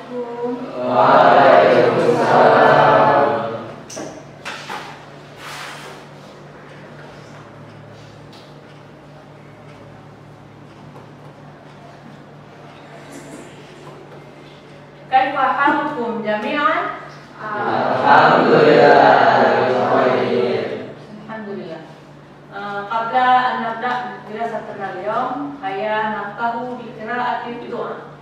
Assalamualaikum. Waalaikumsalam. Kaifa halukum jami'an? Alhamdulillah. Alhamdulillah. Qabla an nabda dirasatana al-yawm, hayya naftahu bi qira'ati doa.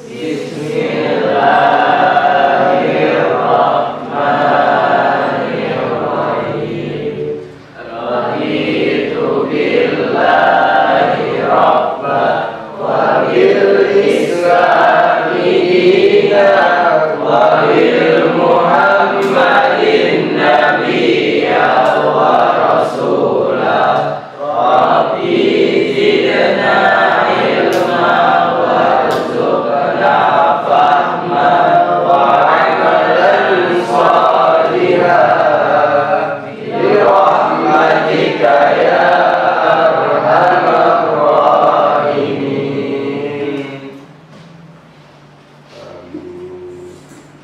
Bismillahirrahmanirrahim. Raditu billahi rabban wa bil islami dinan wa bil muhammadin nabiyya wa rasulah. Rabbi zidna ilma warzuqna fahma wa amalan salihan bi rahmatika ya arhamar rahimin.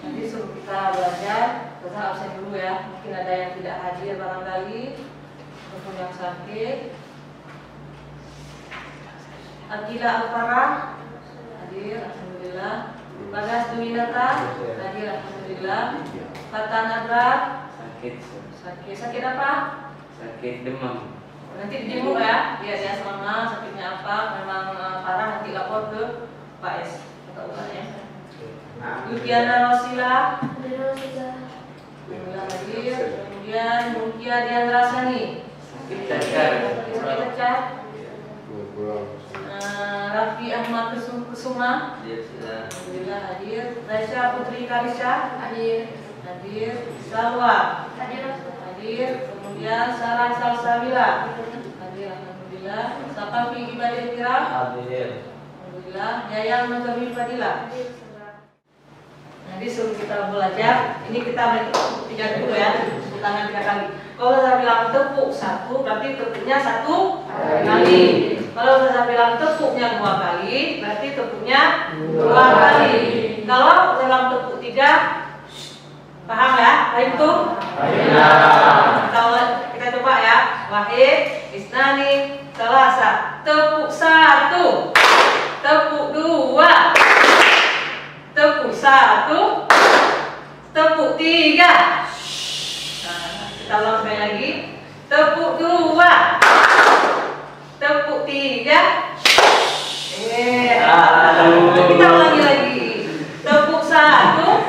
Nanti suruh kita belajar, kita absen dulu ya. Mungkin ada yang tidak hadir barangkali, ataupun yang sakit. Adila Al-Farah hadir, alhamdulillah. Bagas Duwinata hadir, alhamdulillah. Fata Nadra sakit apa? Sakit demam. Nanti dijenguk ya, lihat ya selama sakitnya apa. Memang parah, nanti lapor ke Pak S atau ya. Lukiana Rosila alhamdulillah hadir. Kemudian Mukia Diandra Sani Sakit cacar. sakit cacat. Raffi Ahmad Kusuma Dia sudah. alhamdulillah hadir. Raisya Putri Karisha hadir. Salwa hadir. Kemudian Sarah Salsabila hadir, alhamdulillah. Sakafi Ibadah Kira Hadir. alhamdulillah. Yayang Nurul Fadila. Nanti suruh kita belajar. Ini kita tepuk 3 dulu ya, tepuk tangan 3 kali. Kalau saya bilang tepuk 1, berarti tepuknya 1 kali. Kalau saya bilang tepuknya 2 kali, berarti tepuknya 2 kali. Kalau saya bilang tepuk 3, paham ya? Baik tuh? Kalau kita coba ya. Wahid, isnani, salasa. Tepuk 1, tepuk 2, tepuk 1, tepuk 3. Nah, kita ulang sekali lagi. Tepuk 2, tepuk 3. Kita ulangi lagi. Tepuk 1,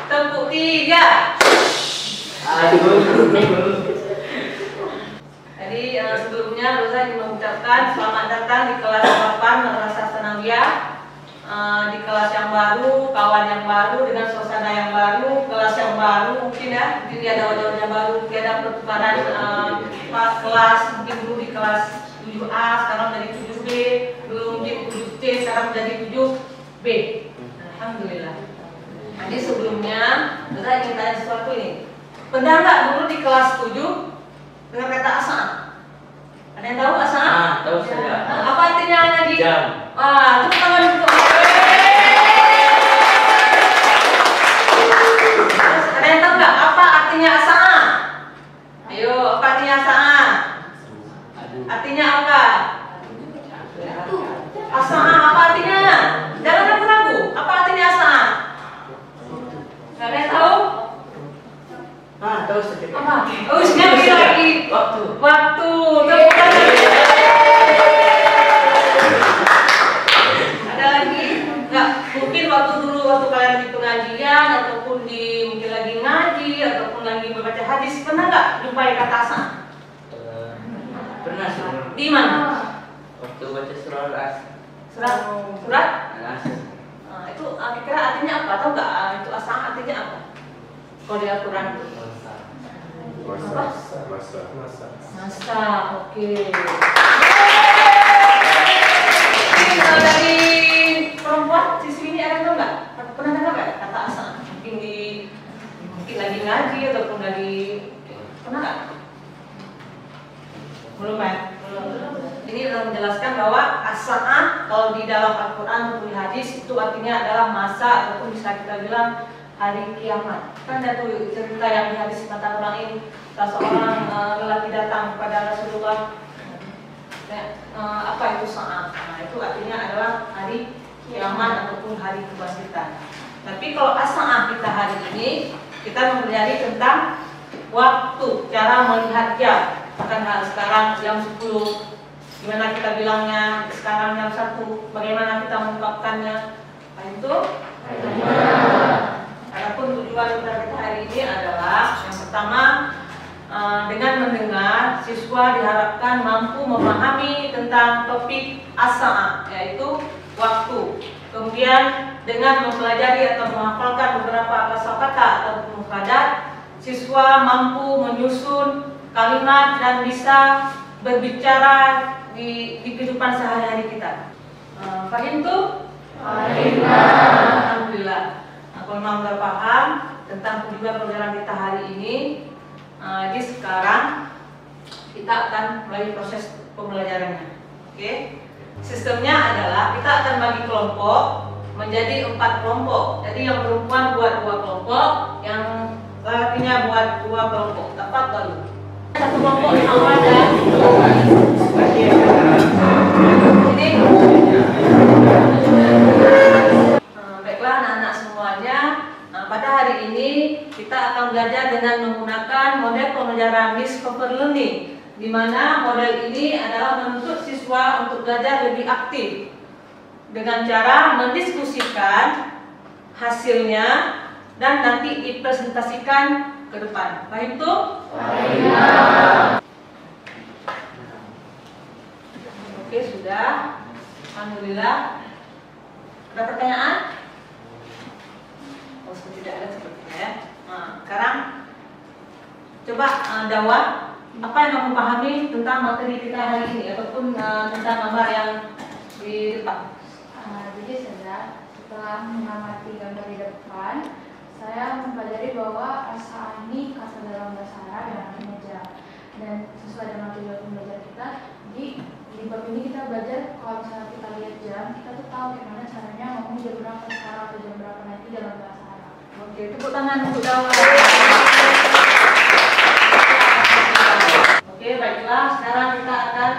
tepuk 3. Jadi sebelumnya Rosa ingin mengucapkan selamat datang di kelas 8 Madrasah Tsanawiyah. Di kelas yang baru, kawan yang baru, dengan suasana yang baru, kelas yang baru, mungkin ya, mungkin ada wajah-wajah baru, mungkin ada pertukaran kelas, mungkin dulu di kelas 7A, sekarang jadi 7B, dulu mungkin 7C, sekarang jadi 7B. Alhamdulillah. Jadi sebelumnya, saya ingin tanya sesuatu ini. Pernah nggak dulu di kelas 7 dengan kata asa? Ada yang tahu asa? Tahu saya. Apa artinya Naji? Jam. Tepuk tangan untuk ada yang tahu nggak apa artinya asa? Ayo, apa artinya asa? Artinya apa? Asa apa artinya? Jangan ragu-ragu. Apa artinya asa? Nggak ada yang tahu? Tahu sedikit. Apa? Oh, sekali lagi. Waktu. Tepuk tangan. Ada lagi? Nggak, mungkin waktu dulu waktu kalian di pengajian ataupun di mungkin lagi ngaji ataupun lagi membaca hadis, pernah nggak jumpai kata asa? Pernah sih. Di mana? Waktu baca surah Al-As. Surat? Surat? Al-As. Itu kira-kira artinya apa? Tahu nggak itu asa artinya apa? Kalau di Al-Quran itu? Masa, oke. Kalau dari perempuan sisi ini ada nggak? Pernah dengar nggak kata asa? Mungkin lagi ngaji ataupun lagi pernah nggak? Belum ya? Belum. ini adalah menjelaskan bahwa as-sa'ah kalau di dalam Al-Quran atau di hadis itu artinya adalah masa ataupun bisa kita bilang hari kiamat. Kan ada tuh cerita yang di hadis mata ulangin, seorang lelaki datang kepada Rasulullah, apa itu sa'ah? Nah, itu artinya adalah hari kiamat ataupun hari kebangkitan. Tapi kalau as-sa'ah kita hari ini, kita mempelajari tentang waktu, cara melihat jam. Bukan sekarang jam 10, gimana kita bilangnya, sekarang jam 1, bagaimana kita mengungkapkannya. Nah itu adapun tujuan kita hari ini adalah yang pertama, dengan mendengar, siswa diharapkan mampu memahami tentang topik as-sa'ah, yaitu waktu. Kemudian dengan mempelajari atau menghafalkan beberapa kosakata atau mufradat, siswa mampu menyusun kalimat dan bisa berbicara di kehidupan sehari-hari kita. Fahim tuh? Alhamdulillah. Kalau memang sudah paham tentang tujuan pelajaran kita hari ini, jadi sekarang kita akan mulai proses pembelajarannya. Oke? Sistemnya adalah kita akan bagi kelompok menjadi 4 kelompok. Jadi yang perempuan buat 2 kelompok, yang laki-lakinya buat 2 kelompok. Tepat baru. Satu kelompok yang ada. Jadi, baiklah anak-anak semuanya. Pada hari ini kita akan belajar dengan menggunakan model pembelajaran discover learning, di mana model ini adalah menuntut siswa untuk belajar lebih aktif dengan cara mendiskusikan hasilnya dan nanti dipresentasikan ke depan. Paham tuh? Oke, sudah. Alhamdulillah. Ada pertanyaan? Oh, tidak ada sepertinya ya. Nah, sekarang coba jawab apa yang kamu pahami tentang materi kita hari ini ataupun tentang gambar yang di depan. Jadi setelah mengamati gambar di depan, saya mempelajari bahwa as-sa'ah ini kata dalam bahasa Arab yang artinya jam. Dan sesuai dengan tujuan pembelajaran kita, di bab ini kita belajar kalau misalnya kita lihat jam, kita tuh tahu gimana caranya ngomong jam berapa sekarang atau jam berapa nanti dalam bahasa Arab. Oke, tepuk tangan untuk jawab. Oke, baiklah. Sekarang kita akan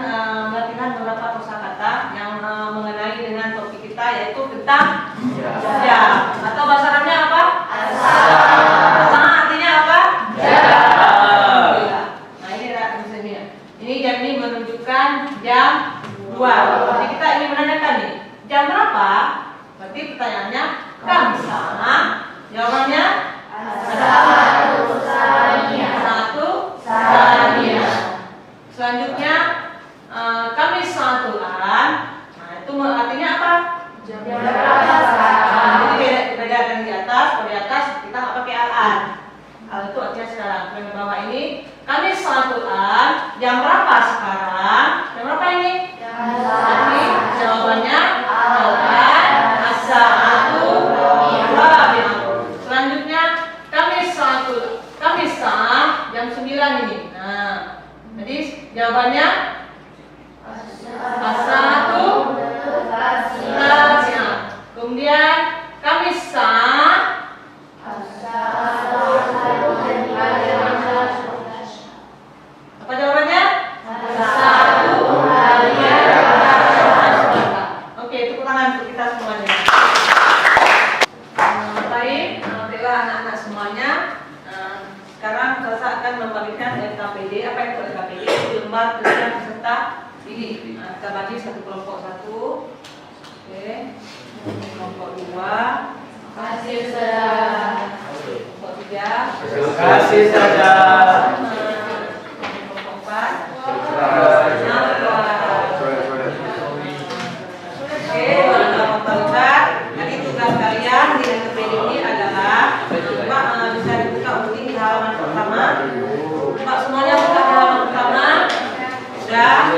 melatihan beberapa kosakata yang mengenai dengan topik kita, yaitu tentang jam. Atau bahasa Arabnya apa? As-sa'ah artinya apa? Jam. Nah, ini ada tulisannya. Ini jam ini menunjukkan jam 2. Jadi kita ingin menanyakan nih, jam berapa? Berarti pertanyaannya kam sa'ah. Jawabannya satu saniyah. Selanjutnya kami satuan. Nah, itu artinya apa? Jam Jadi bedakan di atas. Kalau di atas kita nggak pakai al-an. Al itu artinya sekarang. Kalau di bawah ini kami satuan. Jam berapa sekarang? Jam berapa ini? Ini jawabannya al-an as-sa'atu rabi'ah. Selanjutnya kami sa'ah jam 9 ini. Nah, jadi jawabannya as-sa'atu rabi'ah. Kemudian kami sa'ah apa jawabannya? Satu Oke, tepuk tangan untuk kita semuanya. Baik, baiklah anak-anak semuanya. Sekarang saya akan membagikan LKPD. Apa itu LKPD? Lembar tulisan peserta didik. Kita bagi satu kelompok satu. Oke. Kelompok 2. Kasih saudara. Kelompok 3. Terima kasih saja. Kelompok 4. Oke, teman-teman, nanti tugas kalian di LKPD ini adalah coba bisa dibuka ulang di halaman pertama. Coba semuanya buka di halaman pertama. Sudah.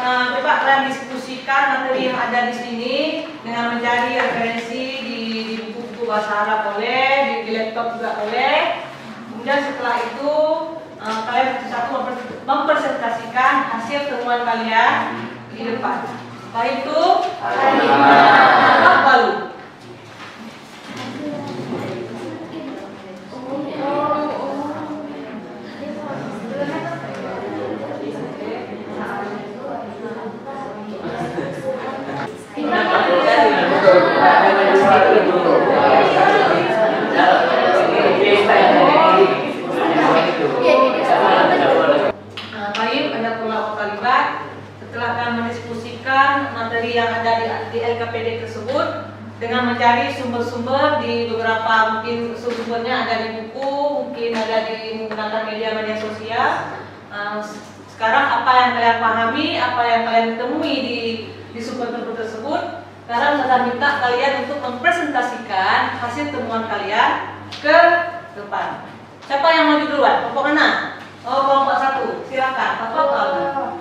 Coba kalian diskusikan materi yang ada di sini dengan mencari referensi di buku-buku bahasa Arab boleh, di laptop juga boleh. Kemudian setelah itu kalian satu mempresentasikan hasil temuan kalian di depan. Baik itu, lalu baik, Anda perlu terlibat setelah kalian mendiskusikan materi yang ada di LKPD tersebut dengan mencari sumber-sumber di beberapa, mungkin sumbernya ada di buku, mungkin ada di menggunakan media-media sosial. Sekarang apa yang kalian pahami, apa yang kalian temui di sumber-sumber tersebut, sekarang saya minta kalian untuk mempresentasikan hasil temuan kalian ke depan. Siapa yang maju duluan? Kelompok mana? Oh, kelompok 1. Silakan. Bapak Alda.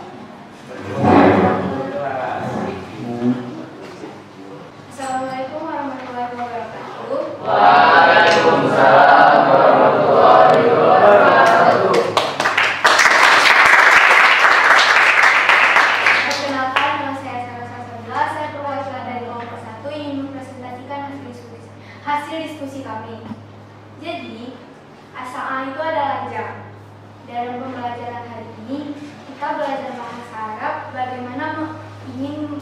Assalamualaikum warahmatullahi wabarakatuh. Waalaikumsalam warahmatullahi wabarakatuh. Perkenalkan, nama saya Sarah Sasabila. Saya perwakilan dari kelompok 1 ingin mempresentasikan hasil diskusi kami. Jadi, ASA itu adalah jam. Dalam pembelajaran hari ini, kita belajar bahasa Arab, bagaimana ingin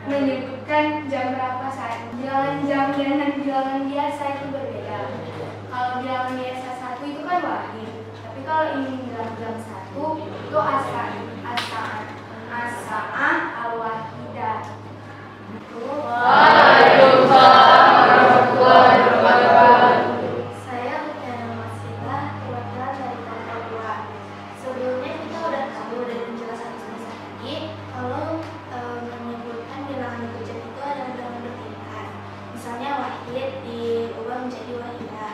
menyebutkan jam berapa saat. Bilangan jam dan bilangan biasa itu berbeda. Kalau bilangan biasa 1 itu kan wahid, tapi kalau ingin bilang jam 1 itu asa'ah al-wahidah. Waalaikumsalam warahmatullahi wabarakatuh. Saya Lutana Masila, perwakilan dari kelompok 2. Sebelumnya kita udah tahu dari penjelasan semester tadi kalau menyebutkan bilangan berjam itu adalah bilangan bertingkat. Misalnya wahid diubah menjadi wahidah.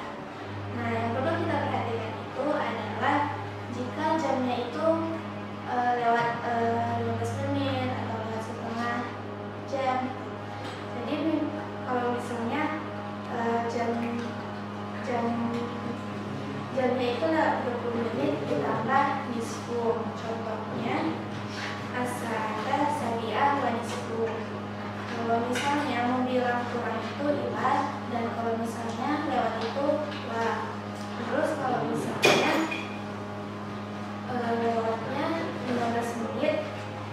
Nah, yang perlu kita perhatikan itu adalah jika jamnya itu lewat 15 menit atau lewat setengah jam. Jadi kalau misalnya jamnya itu 20 menit ditambah nisfu. Contohnya asada sabi'ah wa nisfu. Kalau misalnya mau bilang kurang itu ilah, dan kalau misalnya lewat itu lah. Terus kalau misalnya lewatnya 15 menit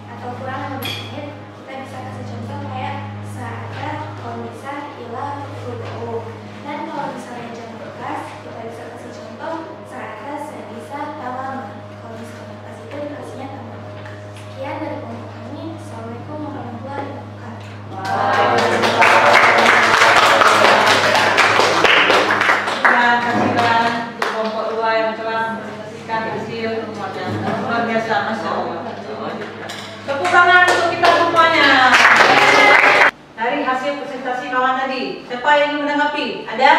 atau kurang 15 menit, kita bisa kasih contoh kayak saada komisa ilah rubuh. Dan kalau misalnya jam 12, kita bisa kasih contoh saada sebisa tamam. Kalau misalnya pas itu dikasihnya tamam. Sekian dari kelompok kami. Assalamualaikum warahmatullahi wabarakatuh. Terima kasih untuk kelompok 2 yang telah mempresentasikan hasil temuannya. Luar biasa, Masya Allah. Tepuk tangan untuk kita semuanya. Dari hasil presentasi kawan tadi, siapa yang ingin menanggapi? Ada?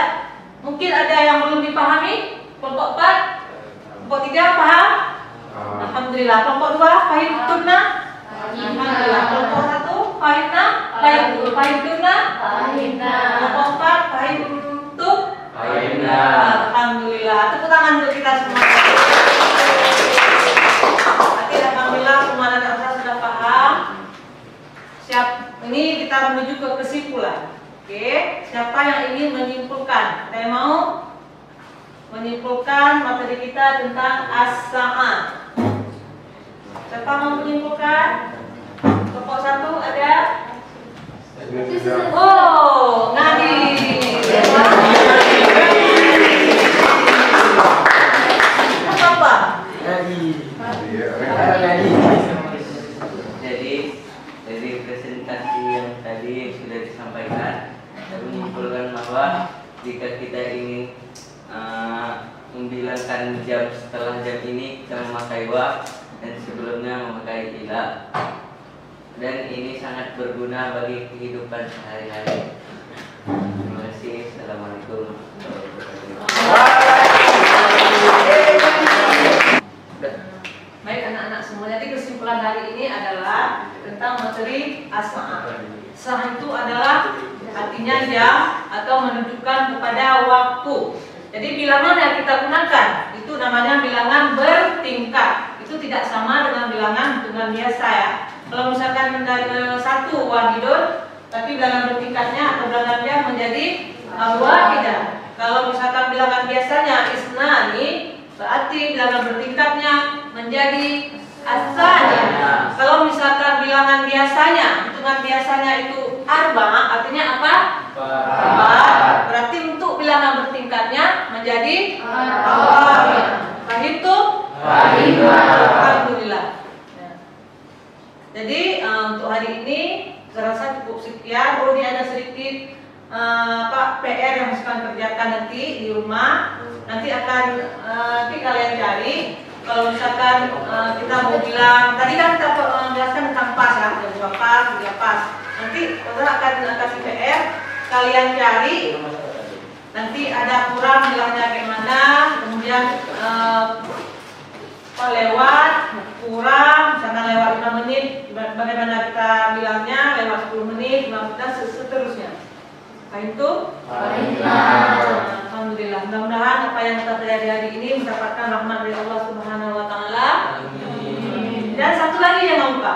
Mungkin ada yang belum dipahami? Kelompok 4? Kelompok 3 paham? Alhamdulillah. Kelompok 2 paham tunna? Alhamdulillah. Kelompok 1 pahimna? Pahim tunna? Kelompok 4 pahim tuh? Alhamdulillah. Tepuk tangan untuk kita semua. Berarti alhamdulillah semua anak-anak sudah paham. Siap. Ini kita menuju ke kesimpulan. Oke, siapa yang ingin menyimpulkan? Saya mau menyimpulkan materi kita tentang as-sa'ah. Siapa mau menyimpulkan? Kelompok 1 ada? Oh, Nadi. Apa? Jadi dari presentasi yang tadi sudah disampaikan, saya menyimpulkan bahwa jika kita ingin membilangkan jam setelah jam ini, kita memakai wa dan sebelumnya memakai ila, dan ini sangat berguna bagi kehidupan sehari-hari. Terima kasih. Assalamualaikum warahmatullahi wabarakatuh. Baik anak-anak semua, jadi kesimpulan hari ini adalah tentang materi as-sa'ah. Sa'ah itu adalah artinya jam atau menunjukkan kepada waktu. Jadi bilangan yang kita gunakan itu namanya bilangan bertingkat. Itu tidak sama dengan bilangan hitungan biasa ya. Kalau misalkan dari 1 wahidun, tapi bilangan bertingkatnya atau bilangan dia menjadi wahidah. Kalau misalkan bilangan biasanya isnani, berarti bilangan bertingkatnya menjadi asalnya. Kalau misalkan bilangan biasanya, hitungan biasanya itu arba, artinya apa? 4. Berarti untuk bilangan bertingkatnya menjadi arba. Itu alhamdulillah. Ya. Jadi untuk hari ini saya rasa cukup sekian. Oh, ini ada sedikit PR yang harus kalian kerjakan nanti di rumah. Nanti akan nanti kalian cari. Kalau misalkan kita mau bilang, tadi kan kita menjelaskan tentang pas ya, ada 2 pas, 3 pas. Nanti kita akan kasih PR, kalian cari. Nanti ada kurang bilangnya bagaimana, kemudian lewat, kurang, misalkan lewat 5 menit, bagaimana kita bilangnya, lewat 10 menit, 5 menit, seterusnya. Nah itu, alhamdulillah. Mudah-mudahan apa yang kita pelajari hari ini mendapatkan rahmat dari Allah Subhanahu Wa Taala. Dan satu lagi jangan lupa,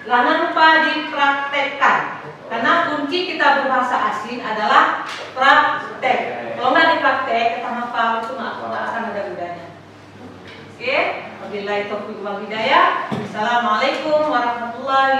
jangan lupa dipraktekkan. Karena kunci kita berbahasa asing adalah praktek. Kalau nggak dipraktek, kita hafal itu nggak akan ada gunanya. Oke, wabillahi taufiq wal hidayah. Assalamualaikum warahmatullahi